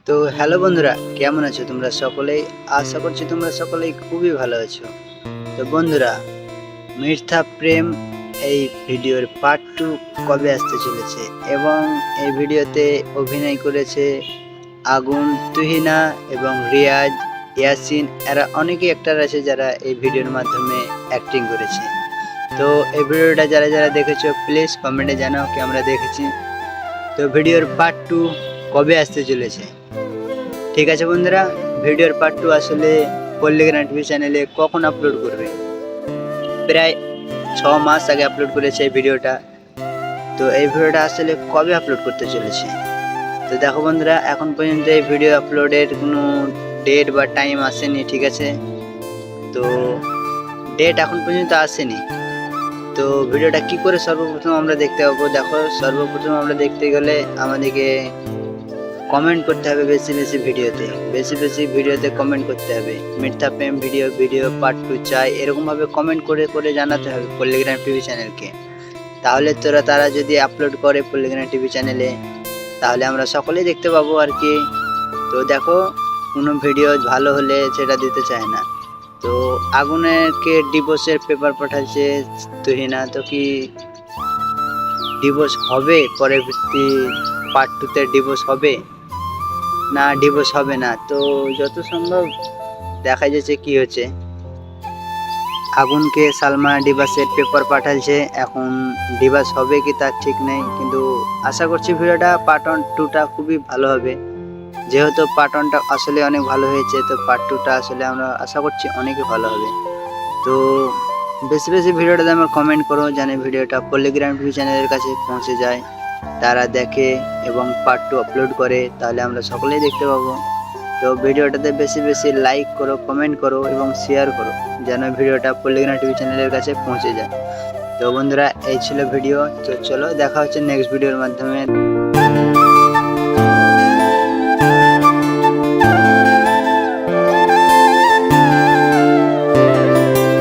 তো হ্যালো বন্ধুরা, কেমন আছো তোমরা সকলেই? আশা করছি তোমরা সকলেই খুবই ভালো আছো। তো বন্ধুরা, মিথ্যা প্রেম এই ভিডিওর পার্ট 2 কবে আসতে চলেছে এবং এই ভিডিওতে অভিনয় করেছে আগুন, তুহিনা এবং রিয়াজ, ইয়াসিন। এরা অনেকেই অ্যাক্টর আছে যারা এই ভিডিওর মাধ্যমে অ্যাক্টিং করেছে। তো এই ভিডিওটা যারা যারা দেখেছো প্লিজ কমেন্টে জানাও কি আমরা দেখেছি। তো ভিডিওর পার্ট 2 কবে আসতে চলেছে? ঠিক আছে বন্ধুরা, ভিডিওর পার্ট 2 আসলে পল্লীগ্রাম টিভি চ্যানেলে কখন আপলোড করবে? প্রায় 6 মাস আগে আপলোড করেছে এই ভিডিওটা। তো এই ভিডিওটা আসলে কবে আপলোড করতে চলেছে? তো দেখো বন্ধুরা, এখন পর্যন্ত এই ভিডিও আপলোডের কোনো ডেট বা টাইম আসেনি, ঠিক আছে? তো ডেট এখন পর্যন্ত আসেনি। তো ভিডিওটা কি করে সর্বপ্রথম আমরা দেখতে পাবো? দেখো, সর্বপ্রথম আমরা দেখতে গেলে আমাদেরকে কমেন্ট করতে হবে বেশি ভিডিওতে কমেন্ট করতে হবে। মিথ্যা প্রেম ভিডিও পার্ট 2 চাই, এরকমভাবে কমেন্ট করে করে জানাতে হবে পল্লীগ্রাম টিভি চ্যানেলকে। তাহলে তারা যদি আপলোড করে পল্লীগ্রাম টিভি চ্যানেলে, তাহলে আমরা সকলেই দেখতে পাবো আর কি। তো দেখো, কোনো ভিডিও ভালো হলে সেটা দিতে চায় না। তো আগুনেরকে ডিভোর্সের পেপার পাঠাচ্ছে তুহিনা। তো কি ডিভোর্স হবে? পরবর্তী পার্ট 2তে ডিভোর্স হবে না ডিভোর্স হবে না? তো যত সম্ভব দেখা যাচ্ছে কি হচ্ছে। আগুনকে সালমা ডিভোর্সের পেপার পাঠাচ্ছে, এখন ডিভোর্স হবে কি তার ঠিক নেই, কিন্তু আশা করছি ভিডিওটা পার্ট 2টা খুবই ভালো হবে। যেহেতু পার্ট 1টা আসলে অনেক ভালো হয়েছে, তো পার্ট 2টা আসলে আমরা আশা করছি অনেকই ভালো হবে। তো বেশি ভিডিওটাতে আমার কমেন্ট করো, যেন ভিডিওটা পল্লীগ্রাম টিভি চ্যানেলের কাছে পৌঁছে যায়, তারা দেখে এবং পার্ট 2 আপলোড করে, তাহলে আমরা সকলেই দেখতে পাবো। তো ভিডিওটাতে বেশি লাইক করো, কমেন্ট করো এবং শেয়ার করো, যেন ভিডিওটা পল্লীগ্রাম টিভি চ্যানেলের কাছে পৌঁছে যায়। তো বন্ধুরা, এই ছিল ভিডিও। তো চলো দেখা হচ্ছে নেক্সট ভিডিওর মাধ্যমে।